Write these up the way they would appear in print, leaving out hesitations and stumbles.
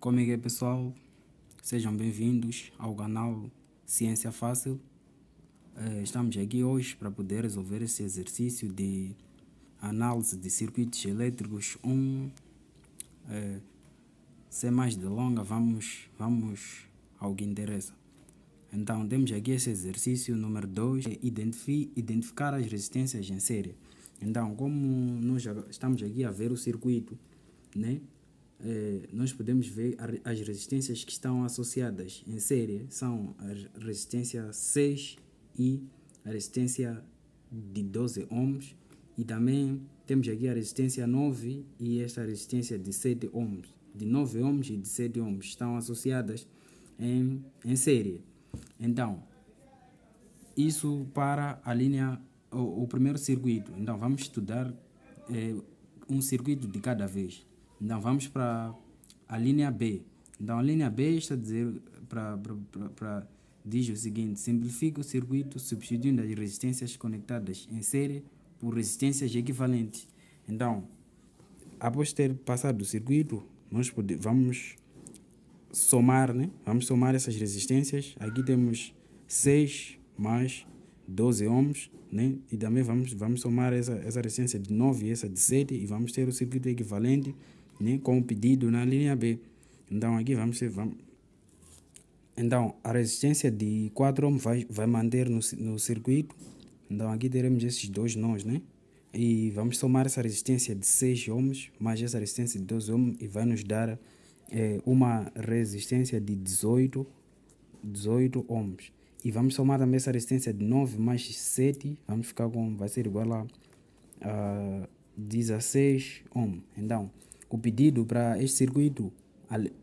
Como é que é, pessoal? Sejam bem-vindos ao canal Ciência Fácil. Estamos aqui hoje para poder resolver esse exercício de análise de circuitos elétricos 1. Sem mais delongas, vamos ao que interessa. Então, temos aqui esse exercício número 2, identificar as resistências em série. Então, como nós já estamos aqui a ver o circuito, né? Nós podemos ver as resistências que estão associadas em série são a resistência 6 e a resistência de 12 ohms, e também temos aqui a resistência 9 e esta resistência de 7 ohms, de 9 ohms e de 7 ohms estão associadas em série. Então, isso para a linha, o primeiro circuito. Então, vamos estudar um circuito de cada vez. Então, vamos para a linha B. Então, a linha B está a dizer, diz o seguinte: simplifica o circuito substituindo as resistências conectadas em série por resistências equivalentes. Então, após ter passado o circuito, nós vamos somar, né? Vamos somar essas resistências. Aqui temos 6 mais 12 ohms, né? E também vamos somar essa resistência de 9 e essa de 7 e vamos ter o circuito equivalente, né? Com o pedido na linha B. Então aqui então a resistência de 4 ohms vai manter no circuito. Então aqui teremos esses dois nós, né? E vamos somar essa resistência de 6 ohms mais essa resistência de 12 ohms e vai nos dar uma resistência de 18 ohms. E vamos somar também essa resistência de 9 mais 7, vai ser igual a 16 ohms. Então, o pedido para este circuito,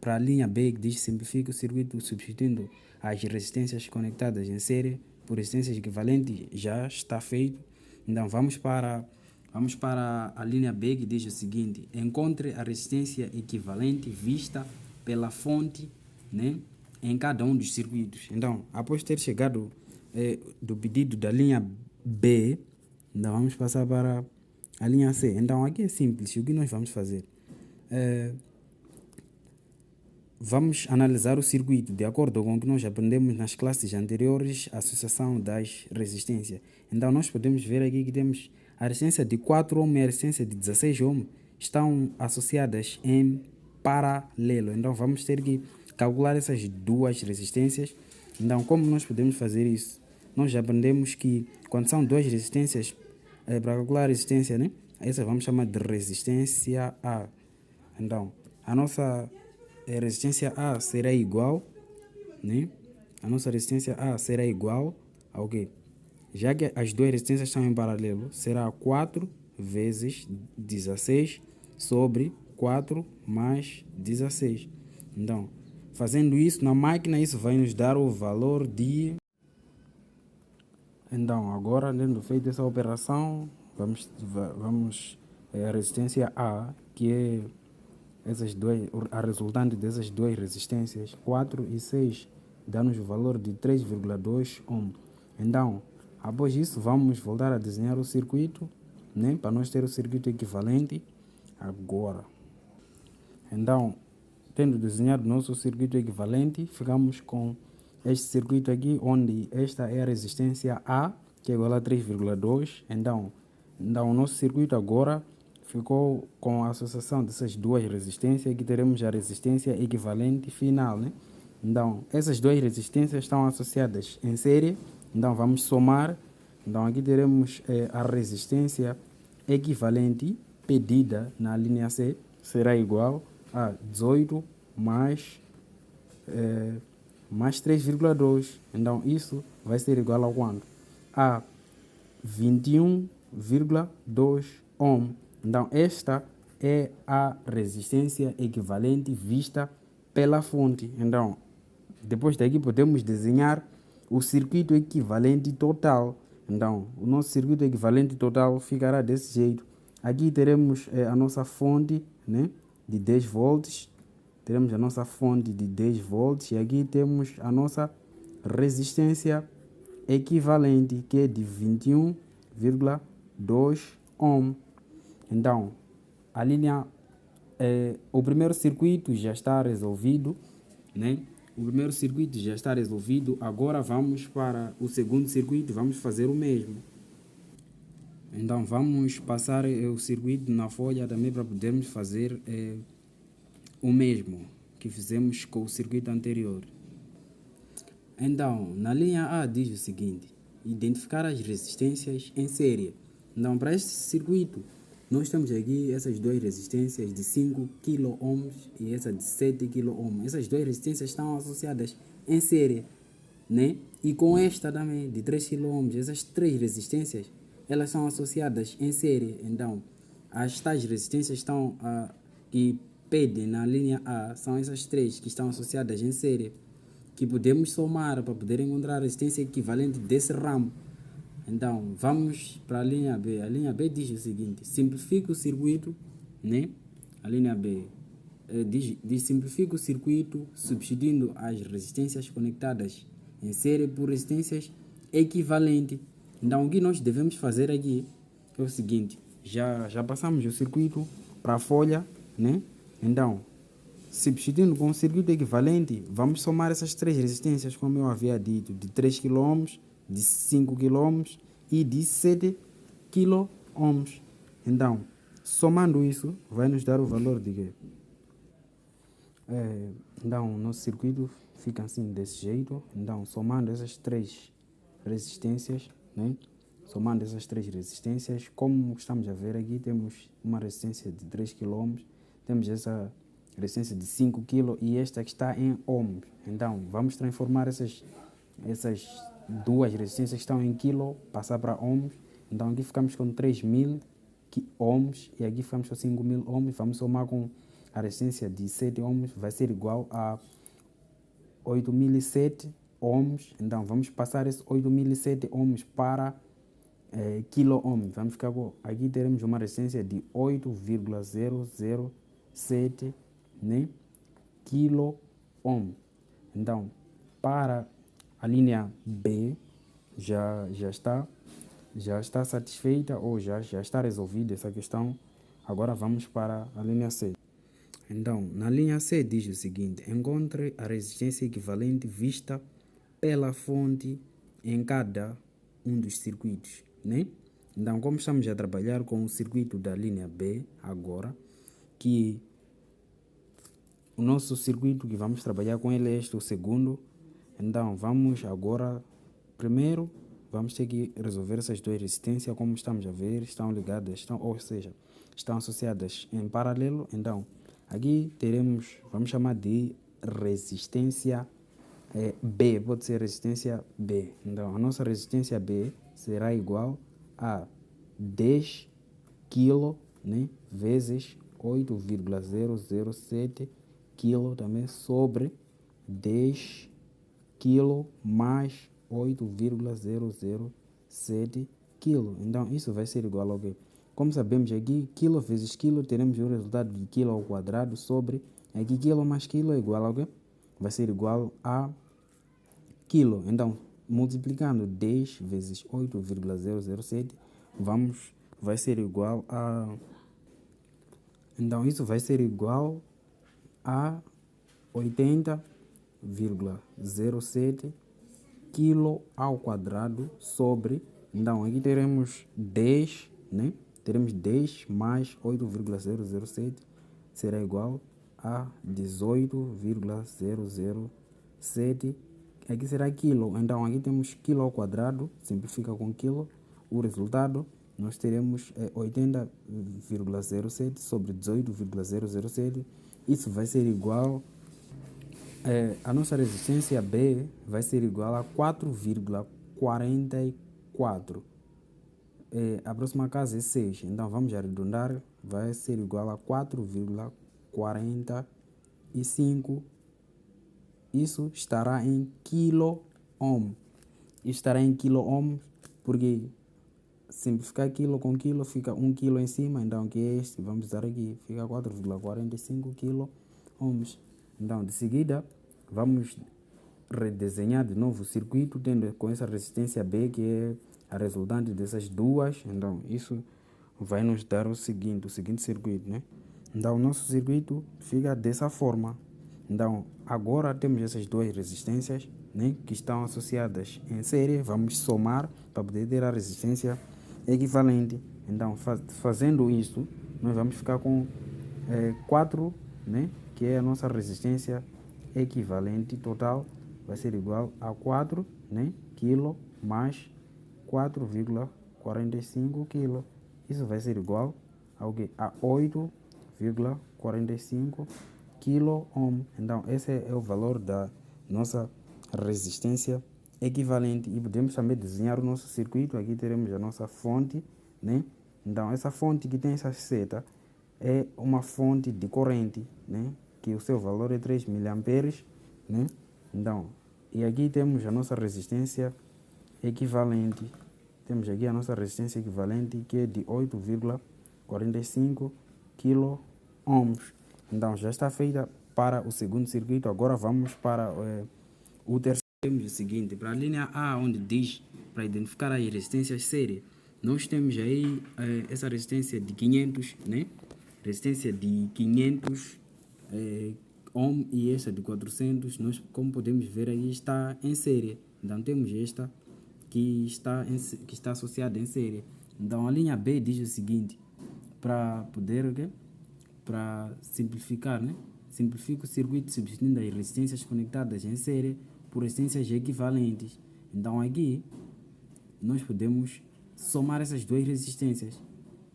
para a linha B, que diz simplifica o circuito substituindo as resistências conectadas em série por resistências equivalentes, já está feito. Então, vamos para a linha B, que diz o seguinte: encontre a resistência equivalente vista pela fonte, né, em cada um dos circuitos. Então, após ter chegado do pedido da linha B, então vamos passar para a linha C. Então, aqui é simples. O que nós vamos fazer? Vamos analisar o circuito de acordo com o que nós aprendemos nas classes anteriores, associação das resistências. Então, nós podemos ver aqui que temos a resistência de 4 ohms e a resistência de 16 ohms estão associadas em paralelo. Então, vamos ter que calcular essas duas resistências. Então, como nós podemos fazer isso? Nós já aprendemos que quando são duas resistências, para calcular a resistência, né? Essa vamos chamar de resistência A. Então, a nossa resistência A será igual, né? A nossa resistência A será igual ao quê? Já que as duas resistências estão em paralelo, será 4 vezes 16 sobre 4 mais 16. Então, fazendo isso na máquina, isso vai nos dar o valor de... Então, agora, tendo feito essa operação, vamos a resistência A, que é a resultante dessas duas resistências, 4 e 6, dá-nos o valor de 3,2 ohm. Então, após isso, vamos voltar a desenhar o circuito, né, para nós ter o circuito equivalente agora. Então, tendo desenhado nosso circuito equivalente, ficamos com este circuito aqui, onde esta é a resistência A, que é igual a 3,2. Então, o nosso circuito agora ficou com a associação dessas duas resistências, que teremos a resistência equivalente final, né? Então, essas duas resistências estão associadas em série. Então, vamos somar. Então, aqui teremos a resistência equivalente pedida na linha C, será igual a 18 mais 3,2. Então, isso vai ser igual a quanto? A 21,2 ohm. Então, esta é a resistência equivalente vista pela fonte. Então, depois daqui podemos desenhar o circuito equivalente total. Então, o nosso circuito equivalente total ficará desse jeito. Aqui teremos a nossa fonte, né, de 10 volts. Teremos a nossa fonte de 10 volts. E aqui temos a nossa resistência equivalente, que é de 21,2 ohm. Então, a linha O primeiro circuito já está resolvido, né? O primeiro circuito já está resolvido. Agora vamos para o segundo circuito, vamos fazer o mesmo. Então vamos passar o circuito na folha também para podermos fazer o mesmo que fizemos com o circuito anterior. Então, na linha A diz o seguinte: identificar as resistências em série. Então, para este circuito, nós temos aqui essas duas resistências de 5 kΩ e essa de 7 kΩ. Essas duas resistências estão associadas em série, né? E com esta também, de 3 kΩ, essas três resistências, elas são associadas em série. Então, as tais resistências que pedem na linha A são essas três que estão associadas em série, que podemos somar para poder encontrar a resistência equivalente desse ramo. Então, vamos para a linha B. A linha B diz o seguinte: simplifica o circuito, né? A linha B diz simplifica o circuito substituindo as resistências conectadas em série por resistências equivalentes. Então, o que nós devemos fazer aqui é o seguinte: já passamos o circuito para a folha, né? Então, substituindo com o circuito equivalente, vamos somar essas três resistências, como eu havia dito, de 3 kΩ, de 5 kΩ e de 7 kΩ. Então, somando isso, vai nos dar o valor de quê? Então, o nosso circuito fica assim, desse jeito. Então, somando essas três resistências, né? Somando essas três resistências, como estamos a ver aqui, temos uma resistência de 3 kΩ, temos essa resistência de 5 kg e esta que está em ohms. Então, vamos transformar essas duas resistências que estão em quilo, passar para ohms. Então, aqui ficamos com 3.000 ohms e aqui ficamos com 5.000 ohms. Vamos somar com a resistência de 7 ohms, vai ser igual a 8.007 ohms. Então, vamos passar esses 8.007 ohms para quilo ohm. Vamos ficar com, aqui teremos uma resistência de 8,007, né? Quilo ohm. Então, para a linha B já está satisfeita ou já está resolvida essa questão. Agora vamos para a linha C. Então, na linha C diz o seguinte: encontre a resistência equivalente vista pela fonte em cada um dos circuitos, né? Então, como estamos a trabalhar com o circuito da linha B agora, que o nosso circuito que vamos trabalhar com ele é este, o segundo. Então, vamos agora, primeiro, vamos ter que resolver essas duas resistências, como estamos a ver, estão ligadas, ou seja, estão associadas em paralelo. Então, aqui teremos, vamos chamar de resistência B, pode ser resistência B. Então, a nossa resistência B será igual a 10 kg, né, vezes 8,007 kg também sobre 10 kg mais 8,007 kg. Então, isso vai ser igual ao quê? Como sabemos aqui, quilo vezes quilo, teremos o resultado de quilo ao quadrado sobre, aqui quilo mais quilo é igual ao quê? Vai ser igual a quilo. Então, multiplicando 10 vezes 8,007, vai ser igual a... Então, isso vai ser igual a 80,07 quilo ao quadrado sobre... Então, aqui teremos 10, né? Teremos 10 mais 8,007 será igual a 18,007. Aqui será quilo. Então, aqui temos quilo ao quadrado, simplifica com quilo. O resultado, nós teremos 80,07 sobre 18,007. Isso vai ser igual... a nossa resistência B vai ser igual a 4,44. A próxima casa é 6, então vamos arredondar, vai ser igual a 4,45. Isso estará em quilo ohm. Isso estará em quilo ohm, porque simplificar quilo com quilo fica 1 quilo em cima, então que é este, vamos usar aqui, fica 4,45 quilo ohms. Então, de seguida, vamos redesenhar de novo o circuito, tendo com essa resistência B, que é a resultante dessas duas. Então, isso vai nos dar o seguinte circuito, né? Então o nosso circuito fica dessa forma. Então agora temos essas duas resistências, né, que estão associadas em série. Vamos somar para poder ter a resistência equivalente. Então fazendo isso, nós vamos ficar com 4, né, que é a nossa resistência equivalente total, vai ser igual a 4, né, kg mais 4,45 kg. Isso vai ser igual ao que? A 8,45 kilo ohm. Então esse é o valor da nossa resistência equivalente. E podemos também desenhar o nosso circuito. Aqui teremos a nossa fonte, né? Então essa fonte que tem essa seta é uma fonte de corrente, né, que o seu valor é 3 mA, né? Então, e aqui temos a nossa resistência equivalente. Temos aqui a nossa resistência equivalente, que é de 8,45 kilo ohms. Então já está feita para o segundo circuito. Agora vamos para o terceiro. Temos o seguinte: para a linha A, onde diz para identificar as resistências série, nós temos aí essa resistência de 500, né? Resistência de 500 ohm e esta de 400. Nós, como podemos ver aí, está em série. Então temos esta que está associada em série. Então a linha B diz o seguinte: para poder, para simplificar, né? Simplifica o circuito substituindo as resistências conectadas em série por resistências equivalentes. Então aqui nós podemos somar essas duas resistências.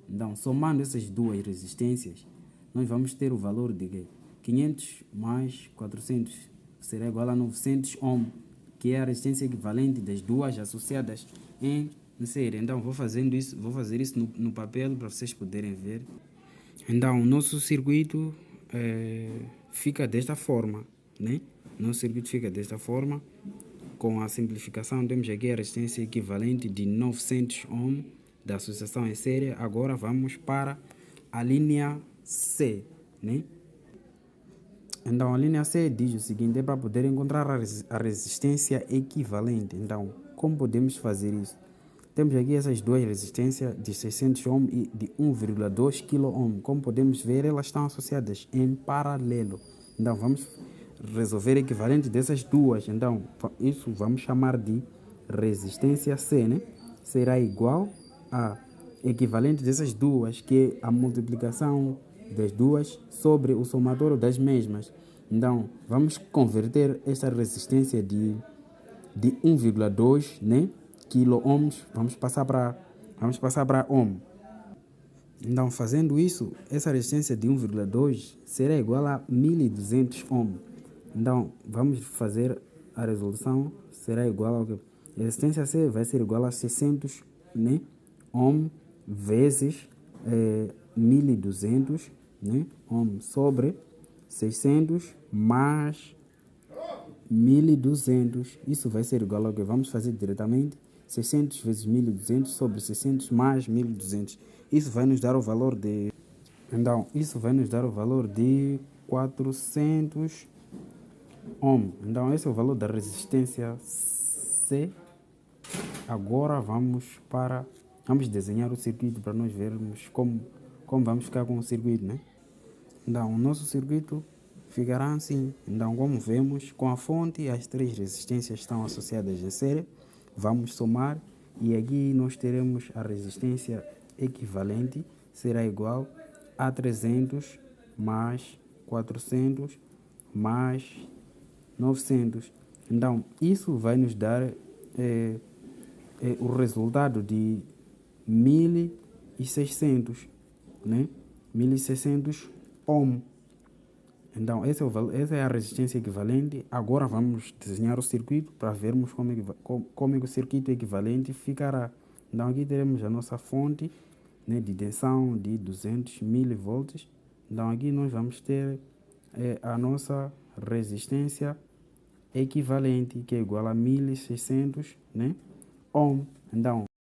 Então, somando essas duas resistências, nós vamos ter o valor de 500 mais 400 será igual a 900 ohm, que é a resistência equivalente das duas associadas em série. Então, vou fazer isso no papel para vocês poderem ver. Então, o nosso circuito fica desta forma, né? Nosso circuito fica desta forma. Com a simplificação, temos aqui a resistência equivalente de 900 ohm da associação em série. Agora vamos para a linha C, né? Então a linha C diz o seguinte: é para poder encontrar a resistência equivalente. Então, como podemos fazer isso? Temos aqui essas duas resistências de 600 ohm e de 1,2 kΩ. Como podemos ver, elas estão associadas em paralelo. Então vamos resolver o equivalente dessas duas. Então isso vamos chamar de resistência C, né? Será igual a equivalente dessas duas, que é a multiplicação das duas sobre o somatório das mesmas. Então vamos converter essa resistência de 1,2, né, kilo ohms, vamos passar para ohm. Então, fazendo isso, essa resistência de 1,2 será igual a 1200 ohm. Então, vamos fazer a resolução, será igual ao que? A resistência C vai ser igual a 600, né, ohm vezes 1200, né, ohm sobre 600 mais 1200. Isso vai ser igual ao que? Vamos fazer diretamente 600 vezes 1200 sobre 600 mais 1200. Isso vai nos dar o valor de... Então, isso vai nos dar o valor de 400 ohm. Então, esse é o valor da resistência C. Agora vamos desenhar o circuito para nós vermos como vamos ficar com o circuito, né? Então, o nosso circuito ficará assim. Então, como vemos, com a fonte, as três resistências estão associadas em série. Vamos somar e aqui nós teremos a resistência equivalente, será igual a 300 mais 400 mais 900. Então, isso vai nos dar o resultado de 1600, né? 1600 ohm. Então, essa é a resistência equivalente. Agora vamos desenhar o circuito para vermos como é que o circuito equivalente ficará. Então, aqui teremos a nossa fonte, né, de tensão de 200 mV. Então, aqui nós vamos ter a nossa resistência equivalente, que é igual a 1600, né, ohm. Então,